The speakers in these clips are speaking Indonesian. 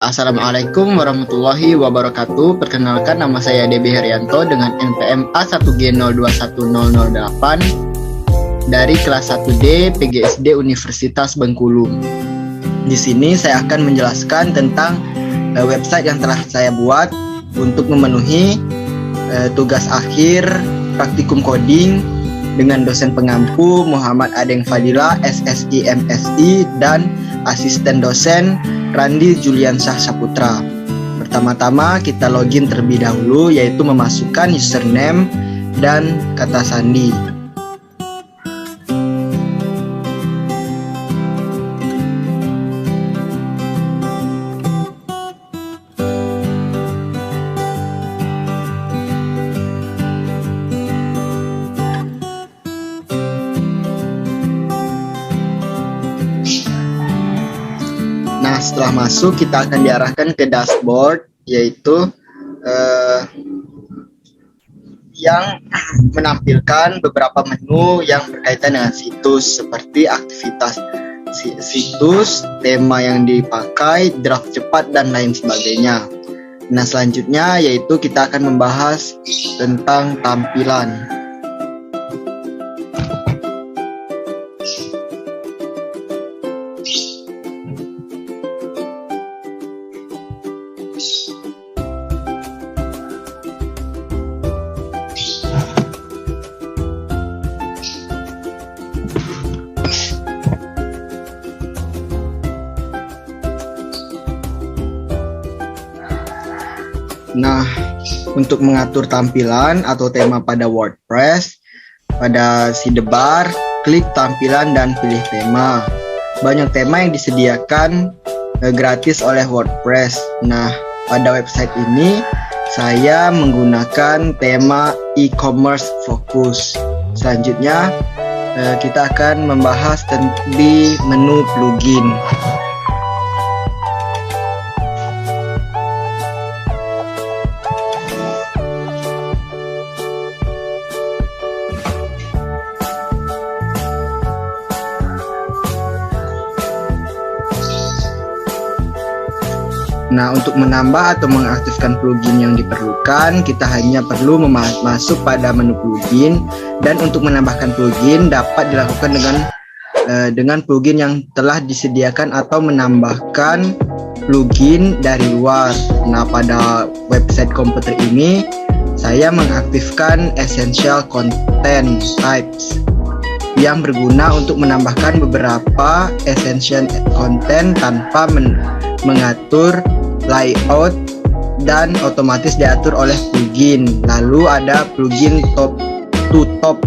Assalamualaikum warahmatullahi wabarakatuh. Perkenalkan, nama saya Debi Herianto dengan NPM A1G021008 dari kelas 1D PGSD Universitas Bengkulu. Di sini saya akan menjelaskan tentang website yang telah saya buat untuk memenuhi tugas akhir praktikum coding dengan dosen pengampu Muhammad Adeng Fadila, SSI MSI, dan asisten dosen Randi Juliansyah Saputra. Pertama-tama kita login terlebih dahulu, yaitu memasukkan username dan kata sandi. Nah, setelah masuk kita akan diarahkan ke dashboard, yaitu yang menampilkan beberapa menu yang berkaitan dengan situs, seperti aktivitas situs, tema yang dipakai, draft cepat, dan lain sebagainya. Nah, selanjutnya yaitu kita akan membahas tentang tampilan. Nah, untuk mengatur tampilan atau tema pada WordPress, pada sidebar, klik tampilan dan pilih tema. Banyak tema yang disediakan gratis oleh WordPress. Nah, pada website ini saya menggunakan tema e-commerce fokus. Selanjutnya kita akan membahas di menu plugin. Nah, untuk menambah atau mengaktifkan plugin yang diperlukan, kita hanya perlu masuk pada menu plugin, dan untuk menambahkan plugin dapat dilakukan dengan plugin yang telah disediakan atau menambahkan plugin dari luar. Nah, pada website komputer ini saya mengaktifkan Essential Content Types yang berguna untuk menambahkan beberapa essential content tanpa mengatur layout dan otomatis diatur oleh plugin. Lalu ada plugin top to top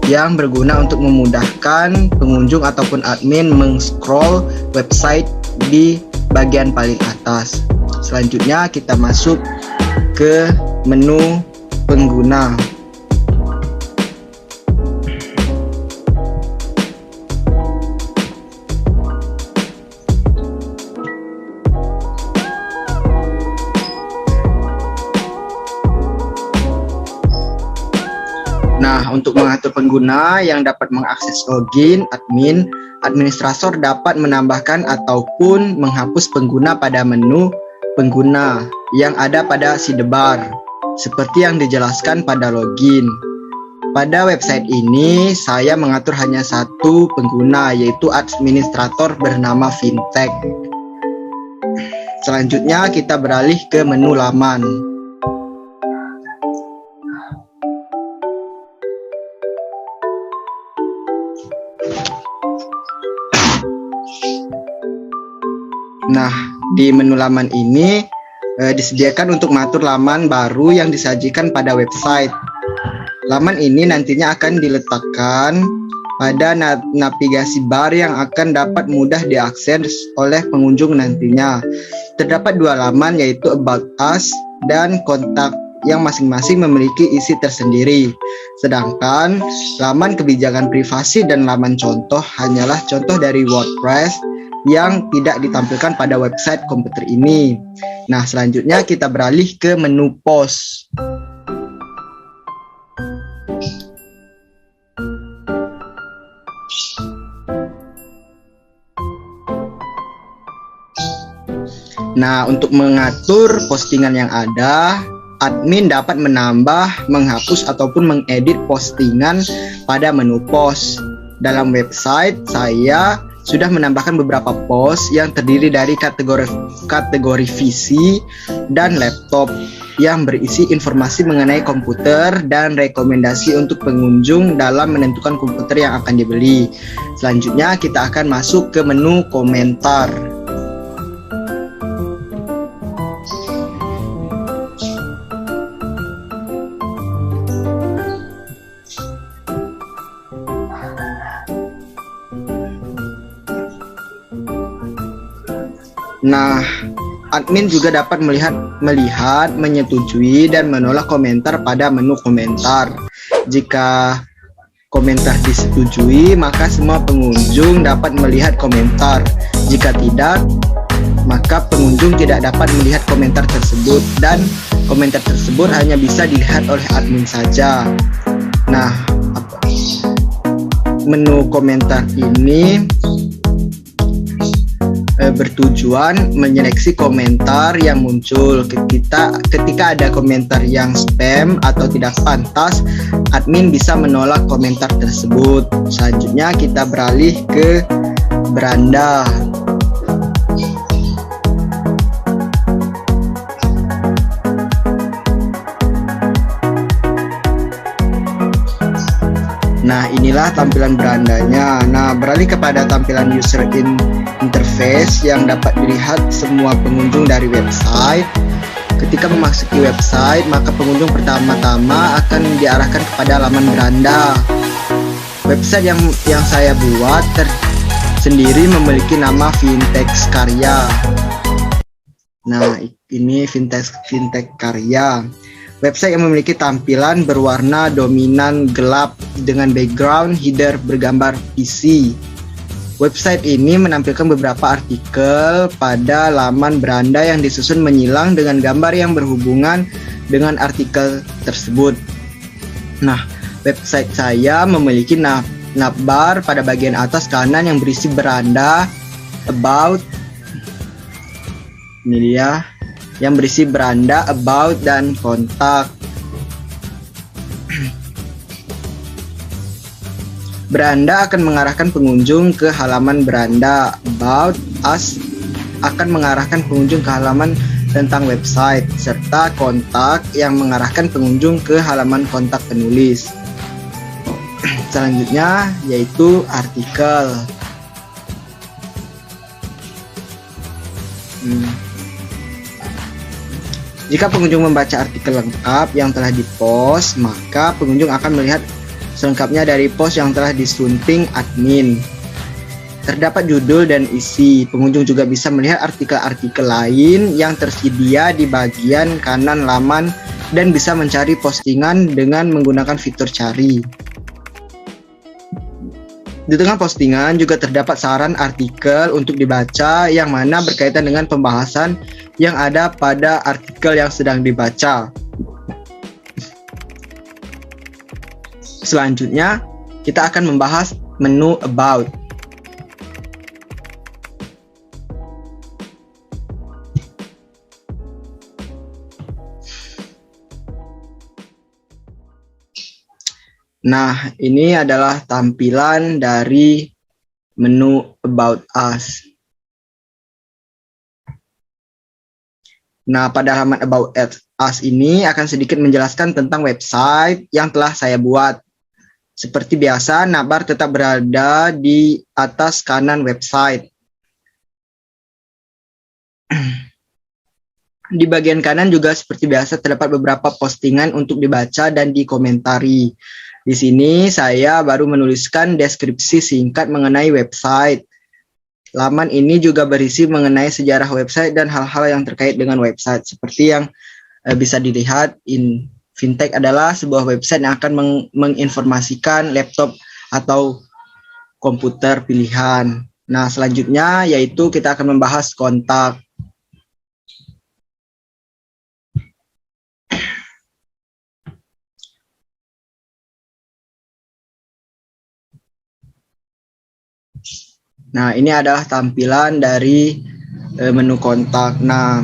yang berguna untuk memudahkan pengunjung ataupun admin meng-scroll website di bagian paling atas. Selanjutnya kita masuk ke menu pengguna. Nah, untuk mengatur pengguna yang dapat mengakses login, administrator dapat menambahkan ataupun menghapus pengguna pada menu pengguna yang ada pada sidebar, seperti yang dijelaskan pada login. Pada website ini, saya mengatur hanya satu pengguna, yaitu administrator bernama Fintech. Selanjutnya, kita beralih ke menu laman. Nah, di menu laman ini disediakan untuk mengatur laman baru yang disajikan pada website. Laman ini nantinya akan diletakkan pada navigasi bar yang akan dapat mudah diakses oleh pengunjung nantinya. Terdapat dua laman, yaitu About Us dan Kontak, yang masing-masing memiliki isi tersendiri. Sedangkan laman kebijakan privasi dan laman contoh hanyalah contoh dari WordPress yang tidak ditampilkan pada website komputer ini. Nah, selanjutnya kita beralih ke menu post. Nah, untuk mengatur postingan yang ada, admin dapat menambah, menghapus, ataupun mengedit postingan pada menu post. Dalam website, saya sudah menambahkan beberapa post yang terdiri dari kategori visi dan laptop yang berisi informasi mengenai komputer dan rekomendasi untuk pengunjung dalam menentukan komputer yang akan dibeli. Selanjutnya, kita akan masuk ke menu komentar. Nah, admin juga dapat melihat, menyetujui, dan menolak komentar pada menu komentar. Jika komentar disetujui, maka semua pengunjung dapat melihat komentar. Jika tidak, maka pengunjung tidak dapat melihat komentar tersebut, dan komentar tersebut hanya bisa dilihat oleh admin saja. Nah, menu komentar ini bertujuan menyeleksi komentar yang muncul. Ketika ada komentar yang spam atau tidak pantas, admin bisa menolak komentar tersebut. Selanjutnya kita beralih ke beranda. Nah, inilah tampilan berandanya. Nah, beralih kepada tampilan user interface yang dapat dilihat semua pengunjung dari website. Ketika memasuki website, maka pengunjung pertama-tama akan diarahkan kepada halaman beranda. Website yang saya buat sendiri memiliki nama Vintex Karya. Nah, ini Vintex Karya. Website yang memiliki tampilan berwarna dominan gelap dengan background header bergambar PC. Website ini menampilkan beberapa artikel pada laman beranda yang disusun menyilang dengan gambar yang berhubungan dengan artikel tersebut. Nah, website saya memiliki navbar pada bagian atas kanan yang berisi beranda, about, ini dia, yang berisi beranda, about, dan kontak. Beranda akan mengarahkan pengunjung ke halaman beranda. About Us akan mengarahkan pengunjung ke halaman tentang website, serta kontak yang mengarahkan pengunjung ke halaman kontak penulis. Selanjutnya yaitu artikel. Jika pengunjung membaca artikel lengkap yang telah dipost, maka pengunjung akan melihat selengkapnya dari post yang telah disunting admin. Terdapat judul dan isi. Pengunjung juga bisa melihat artikel-artikel lain yang tersedia di bagian kanan laman dan bisa mencari postingan dengan menggunakan fitur cari. Di tengah postingan juga terdapat saran artikel untuk dibaca yang mana berkaitan dengan pembahasan yang ada pada artikel yang sedang dibaca. Selanjutnya, kita akan membahas menu About. Nah, ini adalah tampilan dari menu About Us. Nah, pada halaman About Us ini akan sedikit menjelaskan tentang website yang telah saya buat. Seperti biasa, navbar tetap berada di atas kanan website. Di bagian kanan juga seperti biasa terdapat beberapa postingan untuk dibaca dan dikomentari. Di sini saya baru menuliskan deskripsi singkat mengenai website. Laman ini juga berisi mengenai sejarah website dan hal-hal yang terkait dengan website. Seperti yang bisa dilihat, Vintex adalah sebuah website yang akan menginformasikan laptop atau komputer pilihan. Nah, selanjutnya yaitu kita akan membahas kontak. Nah, ini adalah tampilan dari menu kontak. Nah,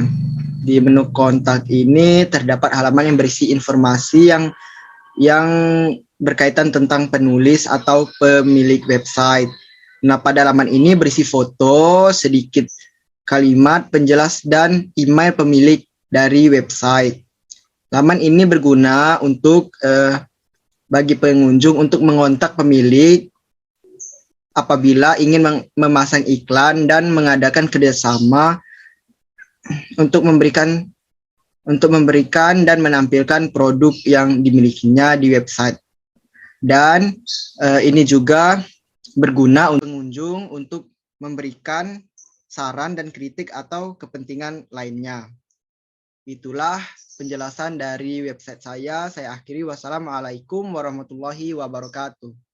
di menu kontak ini terdapat halaman yang berisi informasi yang berkaitan tentang penulis atau pemilik website. Nah, pada halaman ini berisi foto, sedikit kalimat penjelas, dan email pemilik dari website. Laman ini berguna untuk bagi pengunjung untuk mengontak pemilik apabila ingin memasang iklan dan mengadakan kerjasama untuk memberikan dan menampilkan produk yang dimilikinya di website. Dan ini juga berguna untuk pengunjung untuk memberikan saran dan kritik atau kepentingan lainnya. Itulah penjelasan dari website saya. Saya akhiri. Wassalamualaikum warahmatullahi wabarakatuh.